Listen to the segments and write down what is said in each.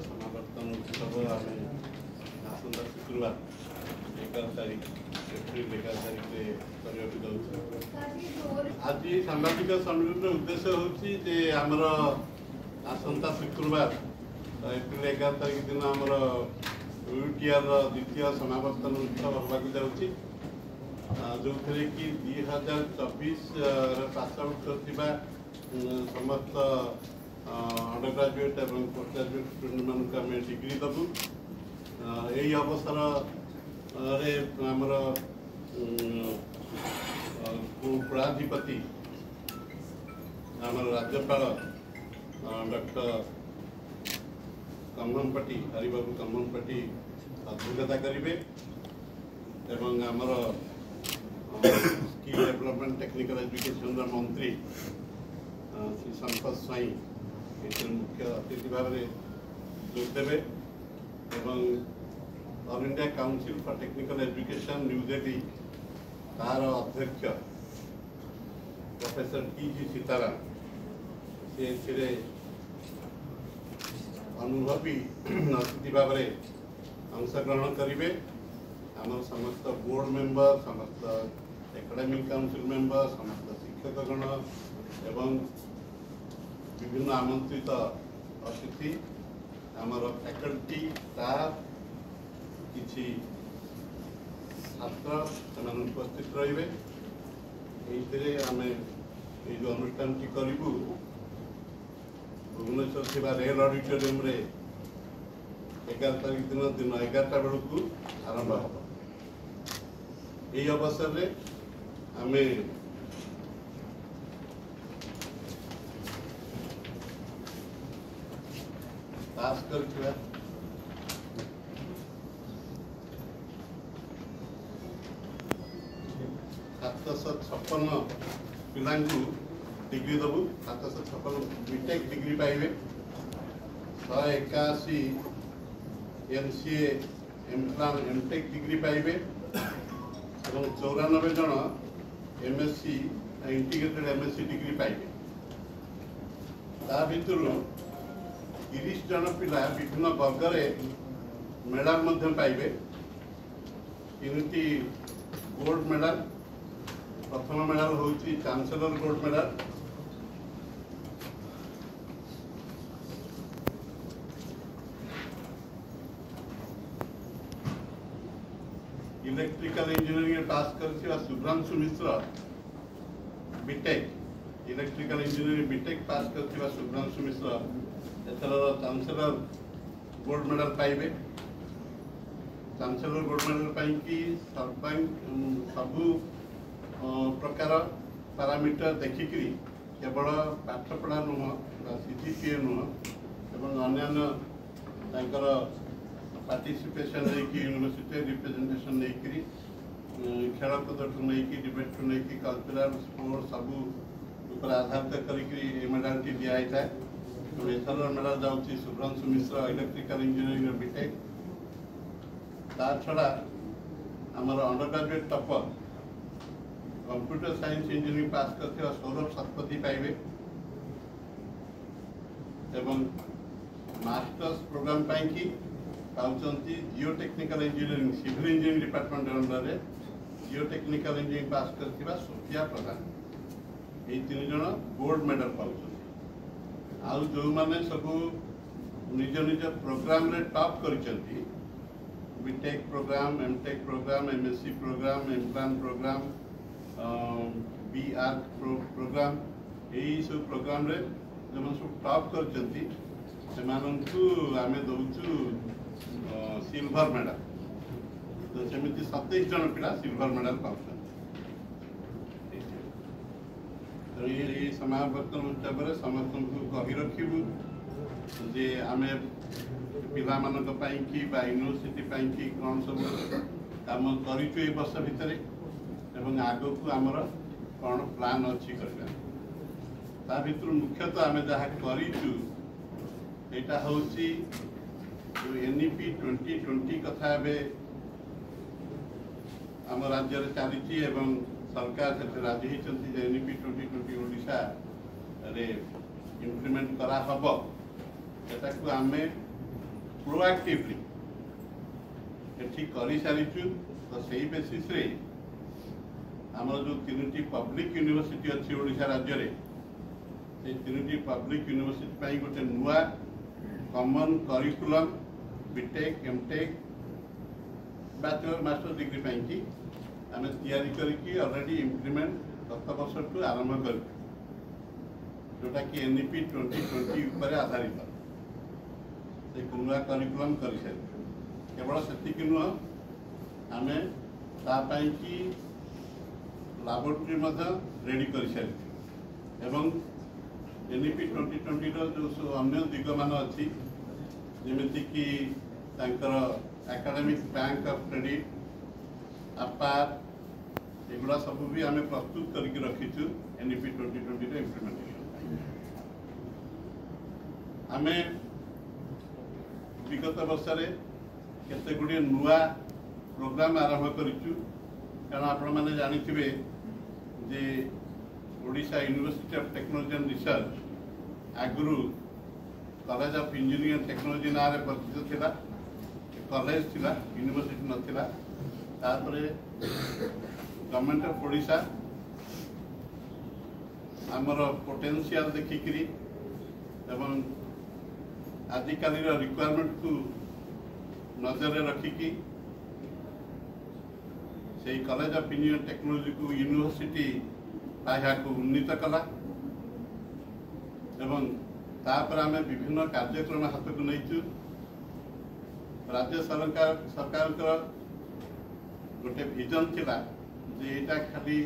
समावर्तन उत्सव आम आसंता शुक्रवार 11 तारीख एप्रिल 11 तारीख आज सांबादिक सम्मेलन उद्देश्य हूँ आमर आसंता शुक्रवार एप्रिल 11 तारीख दिन आमर यूटीआर द्वितीय समावर्तन उत्सव होगा जाऊँगी जो थे कि 2024 पास आउट कर समस्त अंडर ग्रेजुएट और पोस्ट ग्रेजुएट स्टूडेंट मान आम डिग्री दबू यही अवसर आमर कुलाधिपति आमर राज्यपाल डॉक्टर कम्मनपट्टी हरिबाबू कम्मनपट्टी अध्यक्षता करेंगे एवं आमर स्किल डेवलपमेंट टेक्निकल एजुकेशन मंत्री श्री संपत स्वाई मुख्य अतिथि भाव में जोगदेवे एवं all India council for technical education new Delhi तार अध्यक्ष प्रोफेसर टी.जी. सीताराम से अनुभवी अतिथि भाव में अंशग्रहण करेंगे आम समस्त बोर्ड मेंबर समस्त एकेडमिक काउंसिल मेंबर समस्त शिक्षकगण एवं विभिन्न आमंत्रित अतिथि आमर फैकल्टी स्टाफ किसी छात्र से उपस्थित रहिबे ये आम ये जो अनुष्ठान टी करूँ भुवनेश्वर थिबा रेल ऑडिटोरियम रे 11 तारीख दिन 11टा बेलू आरंभ हम यही अवसर में आम पास कर 756 पिला डिग्री दबू 756 बीटेक डिग्री पाइबे 181 एमसीए एमप्लान एमटेक डिग्री पाइबे और 94 जन एमएससी इंटीग्रेटेड एमएससी डिग्री पाइबे ता भितर 30 जन पिला विभिन्न वर्ग मेडल पाइबे 3टी गोल्ड मेडल प्रथम मेडल हूँ chancellor gold medal electrical engineering pass कर Subhranshu Mishra BTech electrical engineering BTech pass कर शुभ्रांशु मिश्र एथर चांसेलर गोल्ड मेडल पाइबे चांसेलर गोल्ड मेडल पाई सबू प्रकार पैरामीटर देखिक केवल पाठपढ़ा नुह सीजीपीए नुह एवं अन्य पार्टिसिपेशन यूनिवर्सिटी रिप्रेजेंटेशन नहीं खेलकूद नहीं डिबेट नहीं कल्चरल स्पोर्ट्स सबू उपर आधारित कर मेडाल टी दिखाई था एथर मेडल जाऊँगी Subhranshu Mishra electrical engineering B Tech ता छड़ा आमर undergraduate topper computer science engineering pass कर सौरभ शतपथी पाइबे एवं मास्टर्स प्रोग्राम पाई पाँच geotechnical engineering civil engineering department under geotechnical engineering pass कर सोफिया प्रधान ये 3 जन गोल्ड मेडल पाँच आउ जो मैंने सब निज निज प्रोग्राम रे टॉप कर BTech programme MTech programme MSc programme MPlan programme बीआर प्रोग्राम यही सब प्रोग्राम रे जो सब टॉप कर आम दौचु सिल्वर मेडल तो सेमती 27 जन पिला सिल्वर मेडल पाँच तो ये समावर्तन उत्सव समस्त को कही रखू जे आम पिला यूनिवर्सिटी कौन सब कम कर वर्ष भितर एवं आग को आमर कौन प्लान अच्छी करवा मुख्यतः आम जहाँ करूँ यहाँ हूँ एनईपी 2020 कथा आम राज्य चली सरकार से राजी होती एनईपी 2020 ओडिशा रे इम्प्लीमेंट करा हबो सेटा को आमे प्रोएक्टिवली एठी करी सारिचु। तो सही बेसिस रे आमर जो 3टी पब्लिक यूनिवर्सिटी अच्छी ओडिशा राज्य रे से 3टी पब्लिक यूनिवर्सिटी पाई गोटे नुआ common curriculum B Tech M Tech bachelor master degree पाई की आमे तैयारी करके ऑलरेडी इम्प्लीमेंट गत वर्ष टू आरंभ कर जोटा कि एनईपी 2020 ऊपर आधारित से नुआ करिकुलम कर केवल से नुह आमे तापाई की लैबोरेटरी रेडी कर सारी एवं एनईपी 2020 जो अन्य दिग मान अच्छी जमीती कि एकेडमिक बैंक ऑफ क्रेडिट अपार एगुड़ा सब भी आम प्रस्तुत करके रखीचु एनईपी 2020 इम्प्लीमेंटेशन आम विगत वर्ष केते गुड़े नुआ प्रोग्राम आरंभ करिचु। कारण आपण मैंने जानिथिबे जे Odisha university of technology and research आगुरु college of engineering and technology ना रे परिचित थिला कॉलेज थिला यूनिवर्सिटी नथिला तापरे गवर्नमेंट ऑफ ओडिशा आमर पोटेंशियल देखिकरी एवं आजिकाली रिक्वायरमेंट को नजर रखिकी से कॉलेज ऑफ इंजीनियरिंग टेक्नोलॉजी को यूनिवर्सिटी को उन्नीत कला एवं तापर आम विभिन्न कार्यक्रम हाथ को नहीं राज्य सरकार गोटे विजन थिला जे एटा खाली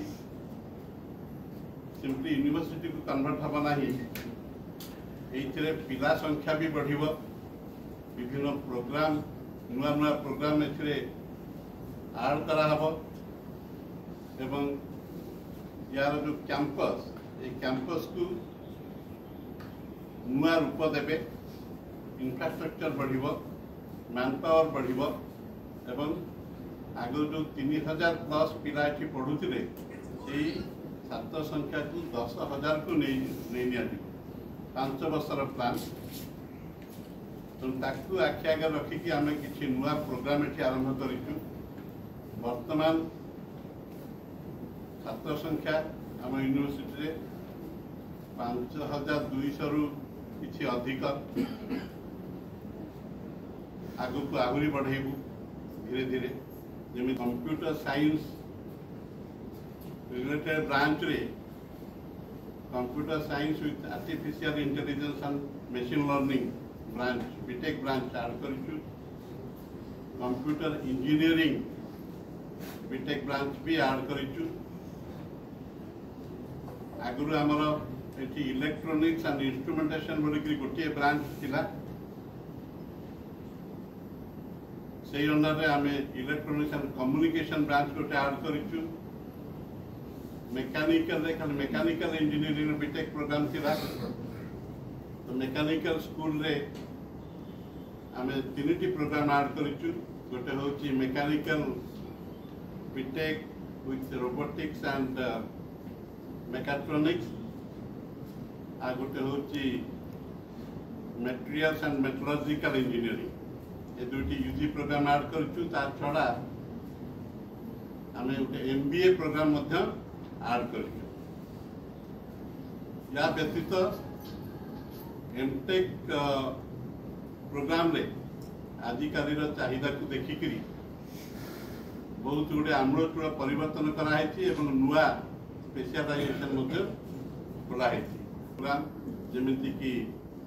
सिंपली यूनिवर्सिटी को कन्वर्ट हम ना ये पिला संख्या भी बढ़िबो विभिन्न प्रोग्राम नुआ नुआ प्रोग्राम एथिरे ऐड करा हबो एवं यार जो कैंपस ये कैंपस को नुआ रूप देवे इंफ्रास्ट्रक्चर बढ़िबो मैन पावर बढ़िबो एवं आगे जो 3000 प्लस पिला एठी पढ़ुथिले सेही छात्र संख्या को 10,000 को नहीं 5 वर्षर प्लान तो ताकू आखि आगे रखिकी आम कि नुआ प्रोग्राम एठी आरंभ करिचु। वर्तमान छात्र संख्या आम यूनिवर्सिटी रे 5200 रु किछि अधिक आगु को आहुरी बढ़ेबू धीरे धीरे जमी कंप्यूटर साइंस रिलेटेड ब्रांच रे computer science with artificial intelligence and machine learning branch BTech branch add करिचु। कंप्यूटर इंजीनियरिंग बीटेक ब्रांच भी ऐड करिचु। आगुरी आमर एटी इलेक्ट्रोनिक्स एंड इंस्ट्रूमेंटेशन बोलिक गोटे ब्रांच थिला से अंडर रे आमे इलेक्ट्रोनिक्स एंड कम्युनिकेशन ब्रांच गोटे ऐड करिचु। मेकानिकल रे खाली मेकानिकल इंजीनियरिंग बीटेक प्रोग्राम थिला तो मेकानिकल स्कूल रे आमे 3टी प्रोग्राम ऐड करिचु। गोटे होची mechanical BTech with robotics and mechatronics आ गोटे होची मटेरियल्स एंड मेट्रोलॉजिकल इंजीनियरिंग ये दुटी यूजी प्रोग्राम ऐड करछु। तार छड़ा आमे गोटे एमबीए प्रोग्राम मध्य ऐड करछु। या व्यतीत एमटेक प्रोग्राम रे आजिकालीर चाहिदा को देखिकरी बहुत गुड़े आमूलचूल परिवर्तन कराई एवं नुआ स्पेशलाइजेशन खोलाई प्रोग्राम जमीती कि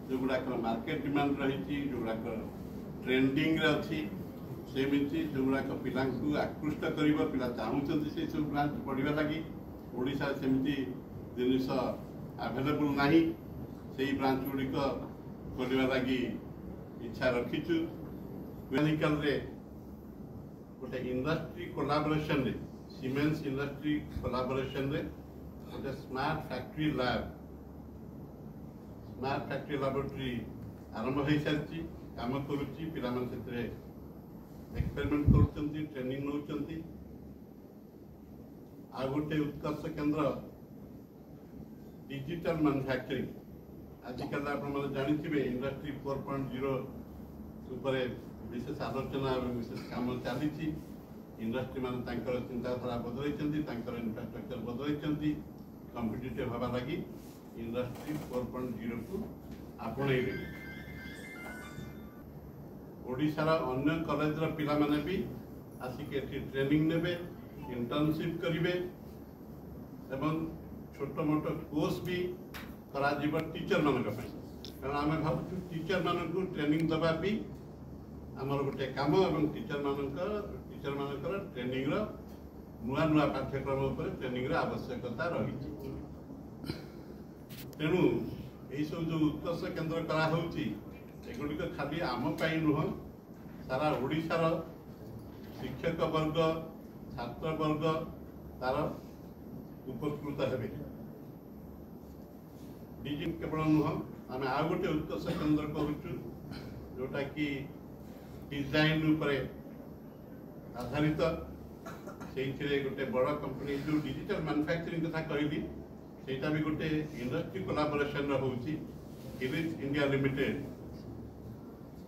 जो गुड़ाक मार्केट डिमांड रही जो गुड़ाक ट्रेंडिंग रे अच्छी सेमती जो गुड़ाक पिला आकृष्ट कर पिला चाहूँ से सब ब्रांच पढ़ा लगी ओडिशा सेमती जिनिस अवेलेबल नहीं से ब्रांच गुड़िक खोलने लगी इच्छा रखीचु। मेकानिकल रे गोटे इंडस्ट्री कोलाबोरेशन रे सीमेंस इंडस्ट्री कोलाबोरेशन रे गोटे स्मार्ट फैक्ट्री लैबोरेटरी आरंभ हो सारी काम करुच्ची पिला एक्सपेरिमेंट करुँच ट्रेनिंग नौकरी आ गोटे उत्कर्ष केन्द्र डिजिटल मैन्युफैक्चरिंग आजिकल आप जानते इंडस्ट्री 4.0 उपरे विशेष आलोचना और विशेष काम चली इंडस्ट्री मान चिंताधारा बदल इंफ्रास्ट्रक्चर बदल कॉम्पिटिटिव हवा लगी इंडस्ट्री 4.0 को आपणे ओडिशार अन्य कॉलेज पिला माने भी आसिक ट्रेनिंग नेबे इंटर्नशिप करिवे एवं छोट मोट कोर्स भी करा जीव टीचर मानक कारण आम भावुँ टीचर मानक ट्रेनिंग दबा भी आमर गोटे काम एवं टीचर मानकर ट्रेनिंग नुआ नुआ पाठ्यक्रम उपर ट्रेनिंग आवश्यकता रही तेणु यही सब जो उत्कर्ष केन्द्र करागुड़िक खाली आम नुह सारा ओडिशार शिक्षक वर्ग छात्र वर्ग तार उपकृत हेबे डिजी केवल नुह आम आ गोटे उत्कर्ष केन्द्र करुचु जोटा कि डिजाइन उपरे आधारित से गोटे बड़ कंपनी जो डिजिटल मैन्युफैक्चरिंग कथा कहली सेटा भी गोटे इंडस्ट्री कोलाबोरेशन होउची गिरीज India limited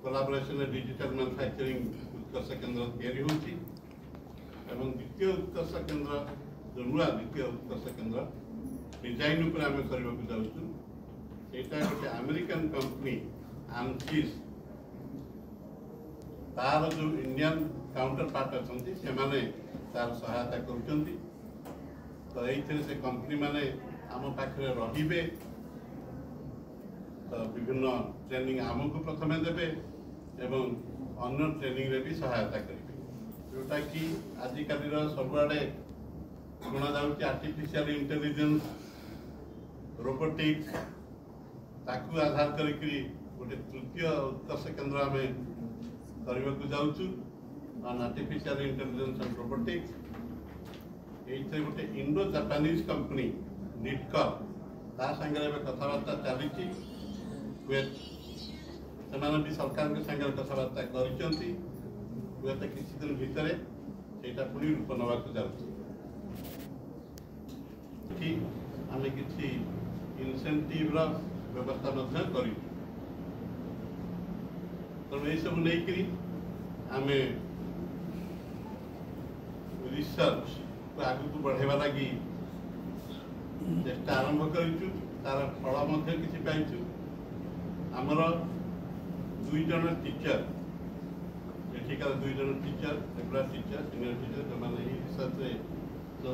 collaboration digital manufacturing उत्कर्ष केन्द्र तैयारी होउची एवं द्वितीय उत्कर्ष केन्द्र जो नुआ द्वितीय उत्कर्ष केन्द्र डिजाइन उपर आम करने को जाऊँ सेटा गोटे अमेरिकन कंपनी आनसिस तार जो इंडियन काउंटर पार्ट अच्छा से माने तार सहायता कर तो ये कंपनी माने आम पाखे रे तो विभिन्न ट्रेनिंग आमको प्रथम देवे एवं अन्य ट्रेनिंग रे भी सहायता करेंगे जोटा कि आजिकल सबुआड़े शुणा जाऊँगी आर्टिफिशियल इंटेलिजेंस रोबोटिक्स ताकू आधार करी गोटे तृतीय उत्कर्ष केन्द्र आम करने को जाऊँ on artificial intelligence and robotics ये गोटे इंडो जापानीज कंपनी निटकर ता संगे कथबार्ता चली भी सरकार के संगे कथबार्ता कर किसी दिन भितर से पुणी रूप नवाक जाऊँ आम किसी इनसेंटिव व्यवस्था कर तेणु यह सब नहीं आम रिसर्च को आगू बढ़ेवा लगी चेष्टा आरंभ करूँ तार फल किसी पाइचु आमर 2 जन टीचर एठिकार 2 जन teacher regular teacher senior teacher जो मैंने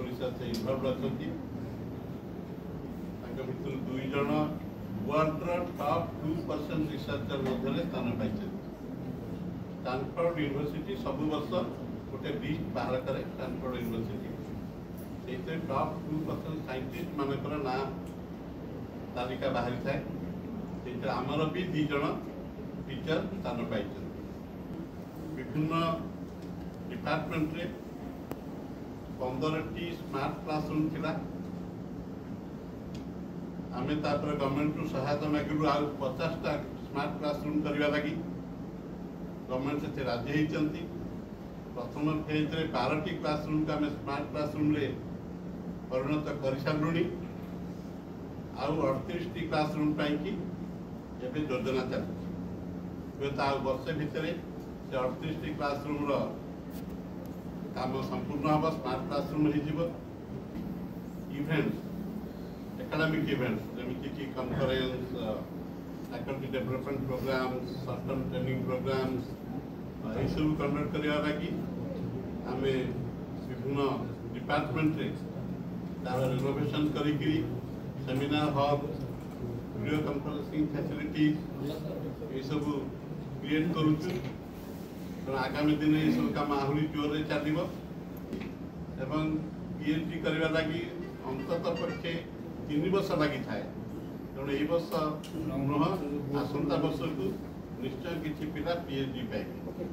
रिसर्च इनवल्व अच्छा भर 2 जन वर्ल्ड टॉप 2% रिसर्चर मध्य स्थान पाई स्टैनफोर्ड यूनिवर्सिटी सब वर्ष गोटे लिस्ट बाहर करे स्टैनफोर्ड यूनिवर्सिटी से टॉप 2% साइंटिस्ट मानकर ना तालिका बाहरी थाए आमर भी 2 जन टीचर स्थान पाई विभिन्न डिपार्टमेंट रे 15टी स्मार्ट क्लासरूम थिला आमे तापर गवर्नमेंट को सहायता मागिलु आ 50टा स्मार्ट क्लासरूम करवा लगी गवर्नमेंट से राजी होती प्रथम फेज रे 12टी क्लासरूम को आम स्मार्ट क्लासरूम रे परिणत कर सारूँ आउ 38टी क्लासरूम पाई एवं योजना चलती वर्षे भितर से 38टी क्लासरूम काम संपूर्ण हम स्मार्ट क्लासरूम हो इवेंट्स एकेडमिक इवेंट्स जमीक कि conference faculty development programs short term training programs ये सब कंडक्ट करने लगी आम विभिन्न डिपार्टमेंट रे तार रिनोवेशन करी seminar hall video conferencing facilities ये सब क्रिएट करुचु आगामी दिन ये सब काम आहरी जोर से चलो एवं पीएचडी करने लगी अंततः पक्षे 3 वर्ष लगी थाए तेणु ये वर्ष नुह आसंता वर्ष को निश्चय किसी पिला पीएचडी पाइबे।